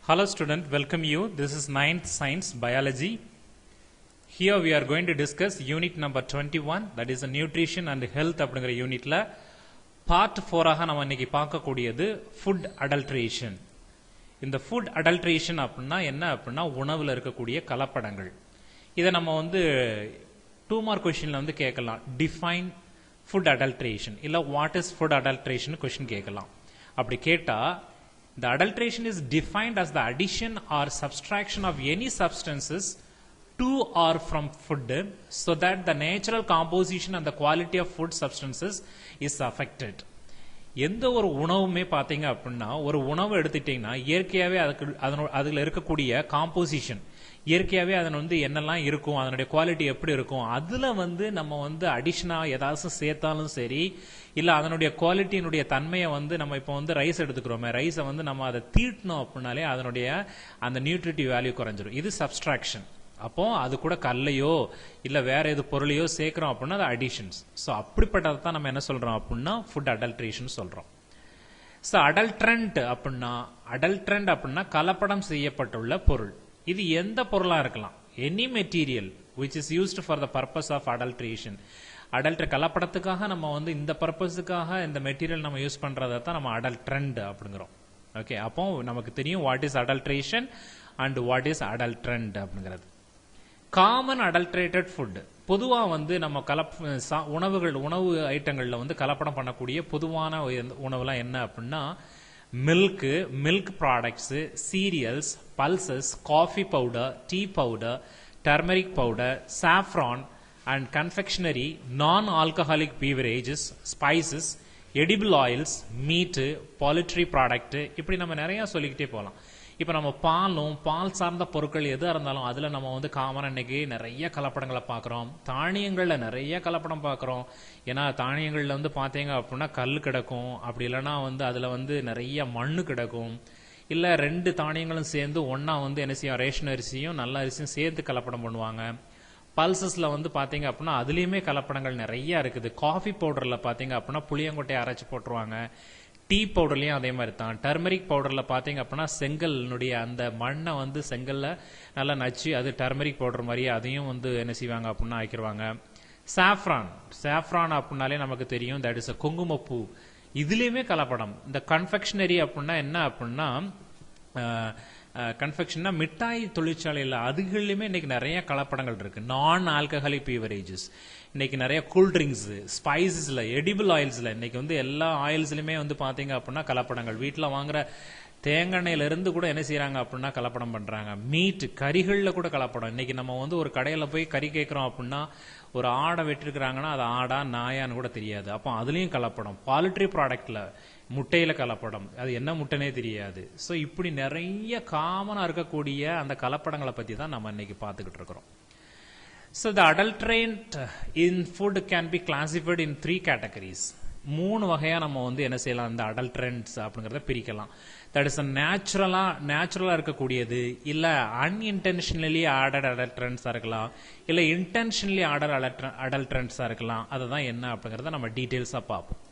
Hello student, welcome you. This is 9th Science Biology. Here we are going to discuss unit number 21, that is nutrition and health அப்படிங்கிற யூனிட்ல part 4 ஆக நம்ம இன்னைக்கு பார்க்க கூடியது food adulteration. இந்த food adulteration அப்படின்னா என்ன அப்படின்னா உணவுல இருக்கக்கூடிய கலப்படங்கள். இதை நம்ம வந்து 2 மார்க் கொஸ்டின்ல வந்து கேட்கலாம். Define food adulteration இல்ல what is food adulteration question கேட்கலாம். அப்படி கேட்டா the adulteration is defined as the addition or subtraction of any substances to or from food so that the natural composition and the quality of food substances is affected. எந்த ஒரு உணவுமே பார்த்தீங்க அப்படின்னா ஒரு உணவு எடுத்துட்டீங்கன்னா இயற்கையாகவே அதுல இருக்கக்கூடிய காம்போசிஷன் இயற்கையாகவே அதன் வந்து என்னெல்லாம் இருக்கும் அதனுடைய குவாலிட்டி எப்படி இருக்கும் அதில் வந்து நம்ம வந்து அடிஷனாக ஏதாச்சும் சேர்த்தாலும் சரி இல்லை அதனுடைய குவாலிட்டியினுடைய தன்மையை வந்து நம்ம இப்போ வந்து ரைஸ் எடுத்துக்கிறோமே ரைஸை வந்து நம்ம அதை தீட்டணும் அப்படின்னாலே அதனுடைய அந்த நியூட்ரிட்டிவ் வேல்யூ குறைஞ்சிரும். இது சப்ஸ்ட்ராக்ஷன். அப்போ அது கூட கல்லையோ இல்லை வேற எது பொருளையோ சேர்க்கிறோம் அப்படின்னா அது அடிஷன்ஸ். ஸோ அப்படிப்பட்டதை தான் நம்ம என்ன சொல்றோம் அப்படின்னா ஃபுட் அடல்ட்ரேஷன் சொல்றோம். ஸோ அடல்ட்ரண்ட் அப்படின்னா கலப்படம் செய்யப்பட்டுள்ள பொருள். இது எந்த பொருளா இருக்கலாம். Any material which is used for the purpose of adulteration. கலப்படத்துக்காக நம்ம வந்து இந்த பர்பஸுக்காக இந்த மெட்டீரியல் நம்ம யூஸ் பண்றதை தான் நம்ம அடல்ட்ரண்ட் அப்படிங்கிறோம். ஓகே, அப்போ நமக்கு தெரியும் what is adulteration and what is adulterant அப்படிங்கிறது. காமன் அடல்ட்ரேட்டட் ஃபுட் பொதுவா வந்து நம்ம உணவு ஐட்டங்கள்ல வந்து கலப்படம் பண்ணக்கூடிய பொதுவான உணவுலாம் என்ன அப்படின்னா milk products, cereals, pulses, coffee powder, tea powder, turmeric powder, saffron and confectionery, non alcoholic beverages, spices, edible oils, meat, poultry product, இப்படி நம்ம நிறைய சொல்லிக்கிட்டே போகலாம். இப்போ நம்ம பால் சார்ந்த பொருட்கள் எதாக இருந்தாலும் அதில் நம்ம வந்து காமனாக இன்னைக்கு நிறைய கலப்படங்களை பார்க்குறோம். தானியங்களில் நிறைய கலப்படம் பார்க்குறோம். ஏன்னா தானியங்களில் வந்து பார்த்தீங்க அப்படின்னா கல் கிடக்கும், அப்படி இல்லைன்னா வந்து அதில் வந்து நிறைய மண்ணு கிடக்கும். இல்லை 2 தானியங்களும் சேர்ந்து ஒன்றா வந்து என்ன செய்யும் ரேஷன் அரிசியும் நல்ல அரிசியும் சேர்த்து கலப்படம் பண்ணுவாங்க. பல்சஸில் வந்து பார்த்தீங்க அப்படின்னா அதுலேயுமே கலப்படங்கள் நிறைய இருக்குது. காஃபி பவுடரில் பார்த்தீங்க அப்படின்னா புளியங்கொட்டையை அரைச்சி போட்டுருவாங்க. டீ பவுடர்லயும் அதே மாதிரி தான். டர்மரிக் பவுடர்ல பாத்தீங்க அப்படின்னா செங்கல்னுடைய அந்த மண்ணை வந்து செங்கல்ல நல்லா நச்சு அது டர்மரிக் பவுடர் மாதிரியே அதையும் வந்து என்ன செய்வாங்க அப்படின்னா ஆக்கிடுவாங்க. சாஃப்ரான் அப்படின்னாலே நமக்கு தெரியும் தட் இஸ் குங்குமப்பூ. இதுலயுமே கலப்படம். இந்த கன்ஃபெக்ஷனரி அப்படின்னா என்ன அப்படின்னா கன்ஃபெக்ஷன்னா மிட்டாய் தொழிற்சாலையில் அதுகளிலுமே இன்னைக்கு நிறைய கலப்படங்கள் இருக்கு. நான் ஆல்கஹாலிக் பீவரேஜஸ், இன்னைக்கு நிறைய கூல்ட்ரிங்க்ஸ், ஸ்பைசஸ்ல, எடிபிள் ஆயில்ஸ்ல இன்னைக்கு வந்து எல்லா ஆயில்ஸ்லயுமே வந்து பாத்தீங்க அப்படின்னா கலப்படங்கள். வீட்டில் வாங்குற தேங்காய்ல இருந்து கூட என்ன செய்யறாங்க அப்படின்னா கலப்படம் பண்றாங்க. மீட் கறிகள்ல கூட கலப்படம். இன்னைக்கு நம்ம வந்து ஒரு கடையில போய் கறி கேட்கிறோம் அப்படின்னா ஒரு ஆடை வெட்டிருக்கிறாங்கன்னா அது ஆடா நாயான்னு கூட தெரியாது. அப்போ அதுலயும் கலப்படம். பாலிட்ரி ப்ராடக்ட்ல முட்டையில கலப்படம், அது என்ன முட்டைனே தெரியாது. ஸோ இப்படி நிறைய காமனா இருக்கக்கூடிய அந்த கலப்படங்களை பத்தி தான் நம்ம இன்னைக்கு பார்த்துக்கிட்டு இருக்கிறோம். So the adulterant in food can be classified in 3 categories. 3 வகையா நம்ம வந்து என்ன செய்யலாம் இந்த adulterants அப்படிங்கறத பிரிக்கலாம். That is நேச்சுரலா இருக்கக்கூடியது, இல்ல unintentionally added adulterants இருக்கலாம், இல்ல intentionally added adulterants இருக்கலாம். அதுதான் என்ன அப்படிங்கறத நம்ம டீடைல்ஸா பார்ப்போம்.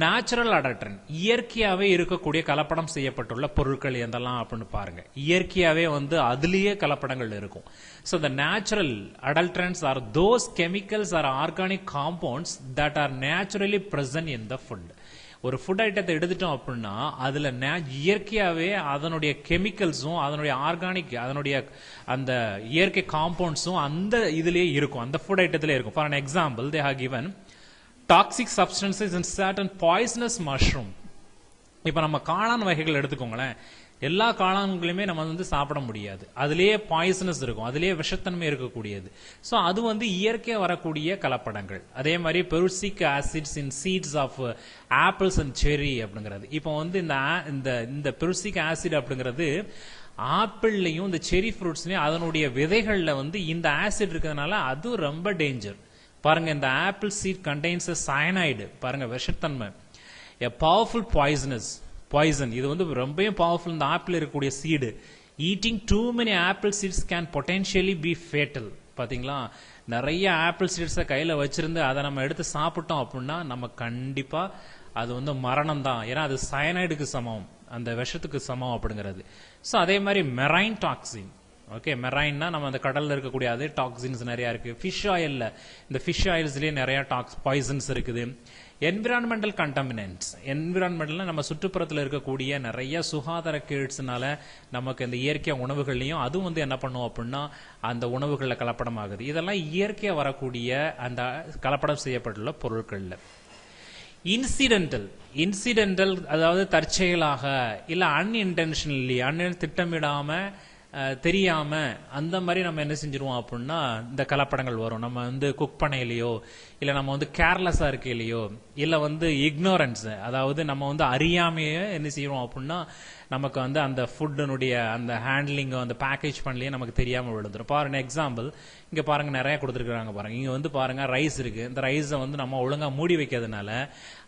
நேச்சுரல் அடல்ட்ரண்ட் இயற்கையாவே இருக்கக்கூடிய கலப்படம் செய்யப்பட்டுள்ள பொருட்கள் எதெல்லாம் அப்படின்னு பாருங்க. இயற்கையாவே வந்து அதுலயே கலப்படங்கள் இருக்கும். So the natural adulterants are those chemicals or organic compounds that are naturally present in the food. ஒரு ஃபுட் ஐட்டத்தை எடுத்துட்டோம் அப்படின்னா அதுல இயற்கையாவே அதனுடைய கெமிக்கல்ஸும் அதனுடைய ஆர்கானிக் அதனுடைய அந்த இயற்கை காம்பவுண்ட்ஸும் அந்த இதுலயே இருக்கும், அந்த ஃபுட் ஐட்டத்திலே இருக்கும். For an example they have given toxic substances in certain poisonous mushroom. இப்ப நம்ம காளான் வகைகள் எடுத்துக்கோங்களேன். எல்லா காளான்களையுமே நம்ம வந்து சாப்பிட முடியாது. அதுலயே பாய்சனஸ் இருக்கும், அதுலயே விஷத்தன்மை இருக்கக்கூடியது. சோ அது வந்து இயற்கையா வரக்கூடிய கலப்படங்கள். அதே மாதிரி prussic acids in seeds of apples and cherry அப்படிங்கிறது. இப்போ வந்து இந்த பெருசிக் ஆசிட் அப்படிங்கிறது ஆப்பிள்லயும் இந்த செரி ஃப்ரூட்ஸ்லயும் அதனுடைய விதைகள்ல வந்து இந்த ஆசிட் இருக்கிறதுனால அது ரொம்ப டேஞ்சர். பாருங்க, இந்த ஆப்பிள் சீட் கண்டெய்ன்ஸ் சயனைடு. பாருங்க விஷத்தன்மை. a powerful poison. இது வந்து ரொம்ப பவர்ஃபுல். இந்த ஆப்பிள் இருக்கக்கூடிய seed. eating too many apple seeds can potentially be fatal. பாத்தீங்களா, நிறைய ஆப்பிள் சீட்ஸை கையில வச்சிருந்து அதை நம்ம எடுத்து சாப்பிட்டோம் அப்படின்னா நம்ம கண்டிப்பா அது வந்து மரணம் தான். ஏன்னா அது சயனைடுக்கு சமம். அந்த விஷத்துக்கு சமம் அப்படிங்கிறது. ஸோ அதே மாதிரி மெரைன் டாக்ஸின். ஓகே, மெரைன்னா நம்ம அந்த கடல்ல இருக்கக்கூடிய அதே டாக்ஸின்ஸ் நிறைய இருக்கு. ஃபிஷ் ஆயில்ல, இந்த ஃபிஷ் ஆயில்ஸ்லயே நிறைய பாய்சன்ஸ் இருக்குது. என்விரான்மெண்டல் கண்டாமினன்ட்ஸ். என்விரான்மெண்டல்னா நம்ம சுற்றுப்புறத்தில் இருக்கக்கூடிய நிறைய சுகாதார கேட்ஸ்னால நமக்கு இந்த இயற்கை உணவுகள்லையும் அதுவும் வந்து என்ன பண்ணும் அப்படின்னா அந்த உணவுகளில் கலப்படம் ஆகுது. இதெல்லாம் இயற்கையா வரக்கூடிய அந்த கலப்படம் செய்யப்பட்டுள்ள பொருட்கள்ல. இன்சிடென்டல் அதாவது தற்செயலாக இல்ல அன்இன்டென்ஷனலி திட்டமிடாம தெரியாம அந்த மாதிரி நம்ம என்ன செஞ்சிருவோம் அப்படின்னா இந்த கலப்படங்கள் வரும். நம்ம வந்து குக் பண்ணையிலையோ இல்ல நம்ம வந்து கேர்லெஸ்ஸா இருக்கையிலையோ இல்ல வந்து இக்னோரன்ஸ், அதாவது நம்ம வந்து அறியாமையே என்ன செய்வோம் அப்படின்னா நமக்கு வந்து அந்த ஃபுட்டினுடைய அந்த ஹேண்ட்லிங் அந்த பேக்கேஜ் பண்ணலையே நமக்கு தெரியாம விழுந்துரும். பாருங்க எக்ஸாம்பிள், இங்க பாருங்க நிறைய கொடுத்துருக்காங்க பாருங்க. இங்க வந்து பாருங்க ரைஸ் இருக்கு. இந்த ரைஸை வந்து நம்ம ஒழுங்கா மூடி வைக்கிறதுனால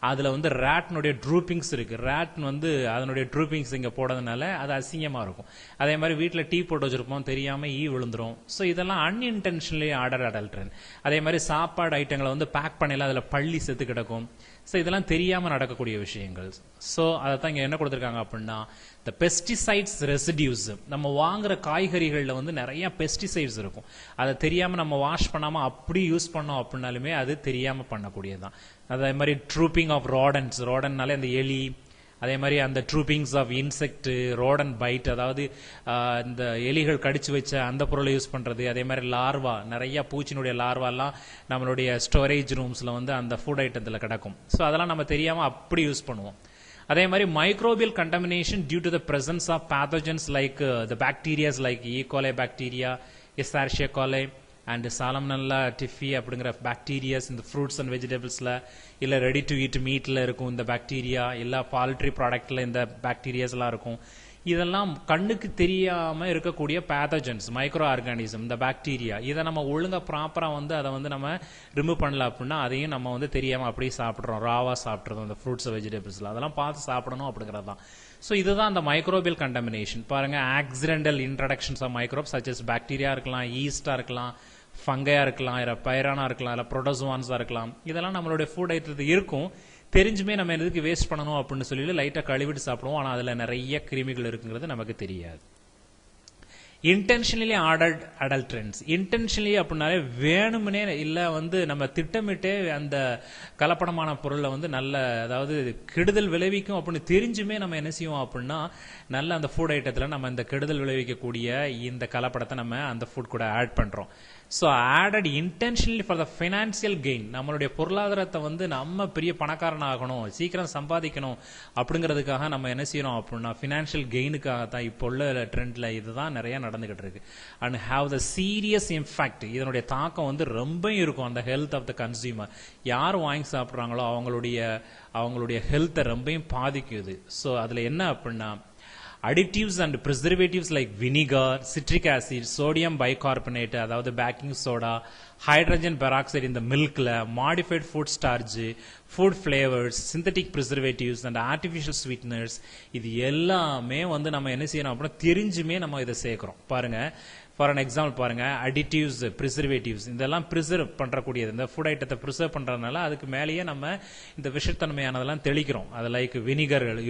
அதுல வந்து ரேட்னுடைய ட்ரூப்பிங்ஸ் இருக்கு. ரேட் வந்து அதனுடைய ட்ரூப்பிங்ஸ் இங்க போடுறதுனால அது அசிங்கமா இருக்கும். அதே மாதிரி வீட்டுல டீ போட்டு வச்சிருப்போம், தெரியாம ஈ விழுந்துரும். ஸோ இதெல்லாம் அன்இன்டென்ஷனலி அடல்ட்ரன். அதே மாதிரி சாப்பாடு ஐட்டங்களை வந்து பேக் பண்ணல அதுல பள்ளி செத்து கிடக்கும். ஸோ இதெல்லாம் தெரியாம நடக்கக்கூடிய விஷயங்கள். ஸோ அதைத்தான் இங்க என்ன கொடுத்துருக்காங்க அப்படின்னா இந்த பெஸ்டிசைட்ஸ் ரெசிடியூஸ். நம்ம வாங்குற காய்கறிகள்ல வந்து நிறைய பெஸ்டிசைட்ஸ் இருக்கும். அதை தெரியாம நம்ம வாஷ் பண்ணாம அப்படி யூஸ் பண்ணோம் அப்படின்னாலுமே அது தெரியாம பண்ணக்கூடியதுதான். அதே மாதிரி ட்ரூப்பிங் ஆஃப் ரோடன்ஸ். ரோடன்னாலே அந்த எலி, அதே மாதிரி அந்த ட்ரூப்பிங்ஸ் ஆஃப் இன்செக்ட், ரோடன் பைட், அதாவது இந்த எலிகள் கடிச்சு வச்ச அந்த பொருளை யூஸ் பண்றது. அதே மாதிரி லார்வா, நிறைய பூச்சினுடைய லார்வாலாம் நம்மளுடைய ஸ்டோரேஜ் ரூம்ஸ்ல வந்து அந்த ஃபுட் ஐட்டத்தில் கிடக்கும். ஸோ அதெல்லாம் நம்ம தெரியாம அப்படி யூஸ் பண்ணுவோம். அதே மாதிரி microbial contamination due to the presence of pathogens like the bacterias like E coli bacteria, Escherichia coli and சாலமனல்லா டிஃபி அப்படிங்கிற பாக்டீரியாஸ் இந்த ஃப்ரூட்ஸ் அண்ட் வெஜிடபிள்ஸ்ல இல்ல ரெடி டு ஈட் மீட்ல இருக்கும் இந்த பாக்டீரியா, இல்ல பால்ட்ரி ப்ராடக்ட்ல இந்த பாக்டீரியாஸ் எல்லாம் இருக்கும். இதெல்லாம் கண்ணுக்கு தெரியாம இருக்கக்கூடிய பேத்தோஜன்ஸ், மைக்ரோ ஆர்கானிசம், இந்த பாக்டீரியா. இதை நம்ம ஒழுங்கா ப்ராப்பரா வந்து அதை வந்து நம்ம ரிமூவ் பண்ணல அப்படின்னா அதையும் நம்ம வந்து தெரியாம அப்படியே சாப்பிடுறோம், ராவா சாப்பிடுறோம் இந்த ஃப்ரூட்ஸ் வெஜிடபிள்ஸ்ல. அதெல்லாம் பார்த்து சாப்பிடணும் அப்படிங்கிறது தான். ஸோ இதுதான் அந்த மைக்ரோபியல் கண்டாமினேஷன். பாருங்க, accidental introductions of microbes such as bacteria இருக்கலாம், ஈஸ்டா இருக்கலாம், ஃபங்கையா இருக்கலாம், இல்ல பைரானா இருக்கலாம், இல்ல புரோட்டோசோவான்ஸா இருக்கலாம். இதெல்லாம் நம்மளுடைய ஃபுட் ஐட்டத்தில் இருக்கும். தெரிஞ்சுமே நம்ம எதுக்கு வேஸ்ட் பண்ணணும் அப்படின்னு சொல்லி லைட்டா கழுவிட்டு சாப்பிடுவோம். ஆனா அதுல நிறைய கிருமிகள் இருக்குங்கிறது நமக்கு தெரியாது. Intentionally adulterants. இன்டென்ஷனலி அப்படின்னாலே வேணும்னே இல்ல வந்து நம்ம திட்டமிட்டே அந்த கலப்படமான பொருளை வந்து நல்ல, அதாவது கெடுதல் விளைவிக்கும் அப்படின்னு தெரிஞ்சுமே நம்ம என்ன செய்வோம் அப்படின்னா நல்ல அந்த ஃபுட் ஐட்டத்துல நம்ம இந்த கெடுதல் விளைவிக்கக்கூடிய இந்த கலப்படத்தை நம்ம அந்த ஃபுட் கூட ஆட் பண்றோம். So added intentionally for the financial gain. நம்மளுடைய பொருளாதாரத்தை வந்து நம்ம பெரிய பணக்காரன் ஆகணும், சீக்கிரம் சம்பாதிக்கணும் அப்படிங்கிறதுக்காக நம்ம என்ன செய்யறோம் அப்படின்னா ஃபினான்ஷியல் கெயினுக்காக தான் இப்போ உள்ள ட்ரெண்ட்ல இதுதான் நிறைய நடந்துகிட்டு இருக்கு. And have the serious impact. இதனுடைய தாக்கம் வந்து ரொம்ப இருக்கும் அந்த ஹெல்த் ஆஃப் த கன்சியூமர். யார் வாங்கி சாப்பிட்றாங்களோ அவங்களுடைய ஹெல்த்தை ரொம்பவும் பாதிக்குது. ஸோ அதுல என்ன அப்படின்னா additives and preservatives like vinegar, citric acid, sodium bicarbonate, அதாவது பேக்கிங் சோடா, ஹைட்ரஜன் பெராக்சைடு இந்த மில்க்ல, modified food starch, food flavours, synthetic preservatives and artificial sweeteners, இது எல்லாமே வந்து நம்ம என்ன செய்யணும் அப்படின்னா தெரிஞ்சுமே நம்ம இதை சேர்க்கிறோம். பாருங்க, ஃபார் அன் எக்ஸாம்பிள் பாருங்க, அடிட்டிவ்ஸ், ப்ரிசர்வேட்டிவ்ஸ் இதெல்லாம் ப்ரிசர்வ் பண்றக்கூடியது. இந்த ஃபுட் ஐட்டத்தை ப்ரிசர்வ் பண்றதுனால அதுக்கு மேலேயே நம்ம இந்த விஷத்தன்மையானதெல்லாம் தெளிக்கிறோம். அது லைக் வினிகர்கள்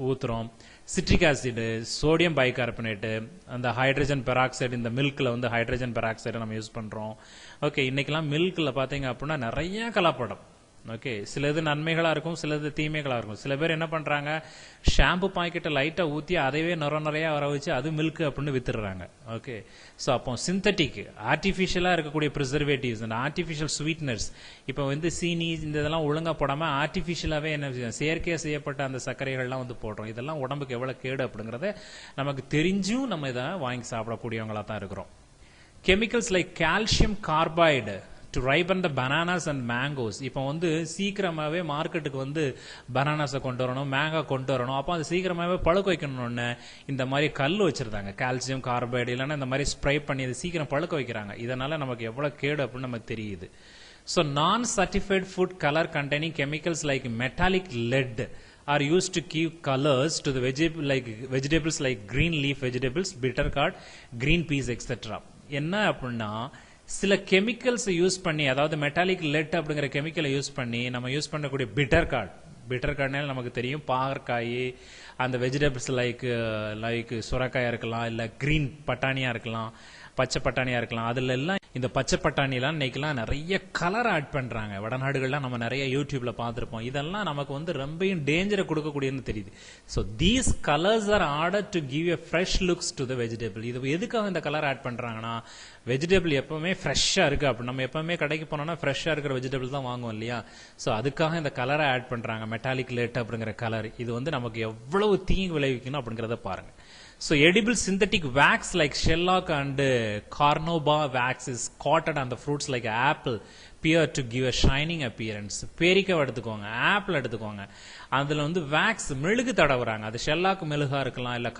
ஊத்துறோம், சிட்ரிக் ஆசிட், சோடியம் பைகார்பனேட், அந்த ஹைட்ரஜன் பெராக்சைடு, இந்த மில்க்ல வந்து ஹைட்ரஜன் பெராக்சைடு நம்ம யூஸ் பண்றோம். ஓகே, இன்னைக்கெல்லாம் மில்க்ல பாத்தீங்க அப்படின்னா நிறைய கலப்படம். ஓகே, சிலது நன்மைகளா இருக்கும், சிலது தீமைகளா இருக்கும். சில பேர் என்ன பண்றாங்க, ஷாம்பு பாக்கெட்டை லைட்டா ஊத்தி அதைவே நிறைய வர வச்சு அது மில்க் அப்படின்னு வித்துடுறாங்க. ஓகே, சோ அப்போ சிந்தட்டிக் ஆர்டிபிஷியலா இருக்கக்கூடிய ப்ரிசர்வேட்டிவ்ஸ் அண்ட் ஆர்டிபிஷியல் ஸ்வீட்னர்ஸ், இப்போ வந்து சீனி இந்த இதெல்லாம் ஒழுங்கா போடாம ஆர்டிபிஷியலாவே என்ன செயற்கையா செய்யப்பட்ட அந்த சர்க்கரைகள்லாம் வந்து போடுறோம். இதெல்லாம் உடம்புக்கு எவ்வளவு கேடு அப்படிங்கறத நமக்கு தெரிஞ்சும் நம்ம இதை வாங்கி சாப்பிடக்கூடியவங்களா தான் இருக்கிறோம். Chemicals like calcium carbide to ripen the bananas and mangoes. இப்போ வந்து சீக்கிரமாவே மார்க்கெட்டுக்கு வந்து பனானாஸை கொண்டு வரணும், மேங்கோ கொண்டு வரணும். அப்போ அது சீக்கிரமாவே பழுக்க வைக்கணும்னு இந்த மாதிரி கல் வச்சிருந்தாங்க, கால்சியம் கார்பைடு, இல்லைன்னா இந்த மாதிரி ஸ்ப்ரே பண்ணி அது சீக்கிரம் பழுக்க வைக்கிறாங்க. இதனால நமக்கு எவ்வளவு கேடு அப்படின்னு நமக்கு தெரியுது. ஸோ நான் certified food colour containing chemicals like metallic let are used to give colors to the vegetables like green leaf vegetables, bitter gourd, green peas, etc. என்ன அப்படின்னா சில கெமிக்கல்ஸ் யூஸ் பண்ணி, அதாவது மெட்டாலிக் லெட் அப்படிங்கிற கெமிக்கலை யூஸ் பண்ணி நம்ம யூஸ் பண்ணக்கூடிய பிட்டர் கார்டு நமக்கு தெரியும், பாகற்காய், அந்த வெஜிடபிள்ஸ் லைக் சுரக்காயா இருக்கலாம், இல்ல கிரீன் பட்டாணியா இருக்கலாம், பச்சை பட்டாணியா இருக்கலாம். அதுல எல்லாம் இந்த பச்சை பட்டாணிலாம் இன்னைக்கெல்லாம் நிறைய கலர் ஆட் பண்றாங்க. வடநாடுகள்லாம் நம்ம நிறைய யூடியூப்ல பார்த்திருப்போம். இதெல்லாம் நமக்கு வந்து ரொம்பவும் டேஞ்சரை கொடுக்கக்கூடியன்னு தெரியுது. So these colours R order to give a fresh looks to the vegetable. இது எதுக்காக இந்த கலர் ஆட் பண்றாங்கன்னா, வெஜிடபிள் எப்பவுமே ஃப்ரெஷ்ஷா இருக்கு அப்படி நம்ம எப்பவுமே கடைக்கு போனோம்னா ஃப்ரெஷ்ஷா இருக்கிற வெஜிடபிள் தான் வாங்குவோம் இல்லையா. ஸோ அதுக்காக இந்த கலரை ஆட் பண்றாங்க, மெட்டாலிக் லேட் அப்படிங்கிற கலர். இது வந்து நமக்கு எவ்வளவு தீங்கு விளைவிக்கணும் அப்படிங்கறத பாருங்க. So edible synthetic wax like Sherlock and Carnauba wax is coated on the fruits like apple, pear to give a shining appearance. பேரிக்காய் எடுத்துக்கோங்க, ஆப்பிள் எடுத்துக்கோங்க, அதுல வந்து வேக்ஸ் மெழுகு தடவுறாங்க. அது ஷெல்லாக் மெழுகா இருக்கலாம், இல்ல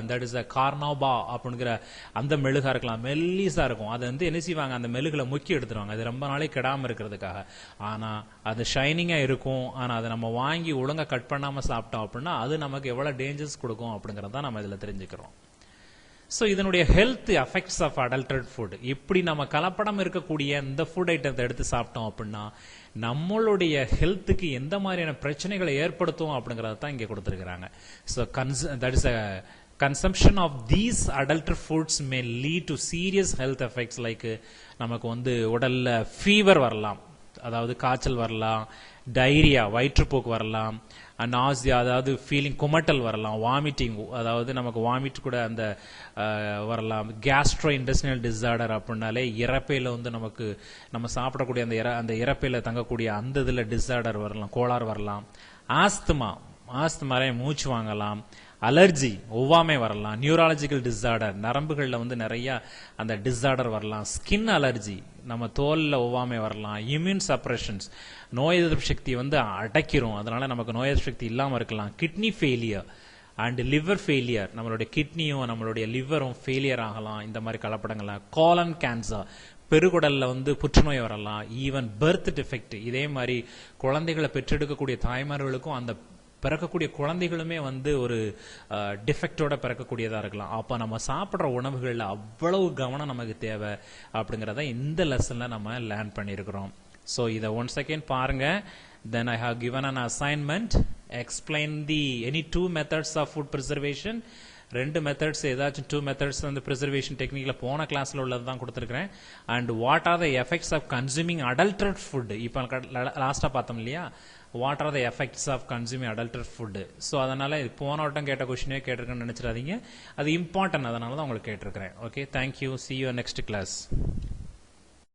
தட் இஸ் கார்னோபா அப்படிங்கிற அந்த மெழுகா இருக்கலாம், மெல்லிசா இருக்கும். அது வந்து என்ன செய்வாங்க, அந்த மெழுகுல முக்கி எடுத்துருவாங்க, அது ரொம்ப நாளைக்கு கெடாம இருக்கிறதுக்காக. ஆனா அது ஷைனிங்கா இருக்கும். ஆனா அதை நம்ம வாங்கி ஒழுங்கா கட் பண்ணாம சாப்பிட்டோம் அப்படின்னா அது நமக்கு எவ்வளவு டேஞ்சர்ஸ் கொடுக்கும் அப்படிங்கறத நம்ம இதுல தெரிஞ்சுக்கிறோம். ஸோ இதனுடைய ஹெல்த் எஃபெக்ட்ஸ் ஆஃப் அடல்டரேட் ஃபுட். இப்படி நம்ம கலப்படம் இருக்கக்கூடிய இந்த ஃபுட் ஐட்டத்தை எடுத்து சாப்பிட்டோம் அப்படின்னா நம்மளுடைய ஹெல்த்துக்கு எந்த மாதிரியான பிரச்சனைகளை ஏற்படுத்தும் அப்படிங்கறத தான் இங்க கொடுத்திருக்கிறாங்க. So that is consumption of these adulterate foods may lead to serious health effects like நமக்கு வந்து உடல்ல ஃபீவர் வரலாம், அதாவது காய்ச்சல் வரலாம், டைரியா வயிற்றுப்போக்கு வரலாம், நாசியா அதாவது ஃபீலிங் குமட்டல் வரலாம், வாமிட்டிங் அதாவது நமக்கு வாமிட் கூட அந்த வரலாம், கேஸ்ட்ரோ இன்டெஸ்டினல் டிசார்டர் அப்படின்னாலே இறப்பையில வந்து நமக்கு நம்ம சாப்பிடக்கூடிய அந்த இறப்பையில தங்கக்கூடிய அந்த இதுல டிசார்டர் வரலாம், கோளாறு வரலாம், ஆஸ்துமாலே மூச்சு வாங்கலாம், அலர்ஜி ஒவ்வாமை வரலாம், நியூராலஜிக்கல் டிசார்டர் நரம்புகள்ல வந்து நிறைய அந்த டிசார்டர் வரலாம், ஸ்கின் அலர்ஜி நம்ம தோல்ல ஒவ்வாமை வரலாம், இம்யூன் சப்ரஷன்ஸ் நோய் எதிர்ப்பு சக்தி வந்து அடைக்கிறோம், அதனால நமக்கு நோய் எதிர்ப்பு சக்தி இல்லாம இருக்கலாம், kidney failure and liver failure, நம்மளுடைய கிட்னியும் நம்மளுடைய லிவரும் ஃபெயிலியர் ஆகலாம் இந்த மாதிரி கலப்படங்கள்லாம், காலன் கேன்சர் பெருகுடல்ல வந்து புற்றுநோய் வரலாம், ஈவன் பர்த் டிஃபெக்ட். இதே மாதிரி குழந்தைகளை பெற்றெடுக்கக்கூடிய தாய்மார்களுக்கும் அந்த பிறக்கக்கூடிய குழந்தைகளுமே வந்து ஒரு டிஃபெக்டோட பிறக்கக்கூடியதா இருக்கலாம். அப்ப நம்ம சாப்பிடுற உணவுகள்ல அவ்வளவு கவனம் நமக்கு தேவை அப்படிங்கறத இந்த லெசன்ல நம்ம லேர்ன் பண்ணிருக்கிறோம். சோ இத ஒன்ஸ் அகைன் பாருங்க. Then I have given an assignment. Explain any two methods of food preservation. ரெண்டு மெத்தட்ஸ், ஏதாச்சும் டூ மெத்தட்ஸ் அந்த ப்ரிசர்வேஷன் டெக்னிக்ல போன கிளாஸ்ல உள்ளது தான் கொடுத்துருக்கேன். And what are the effects of consuming adulterated food. இப்போ லாஸ்டா பார்த்தோம் இல்லையா, what are the effects of consuming adulterated food. So அதனால போன வட்டம் கேட்ட கொஸ்டினே கேட்டிருக்கேன்னு நினைச்சிடாதீங்க, அது இம்பார்ட்டன்ட், அதனால தான் உங்களுக்கு கேட்டிருக்கிறேன். Okay, thank you, see you next class.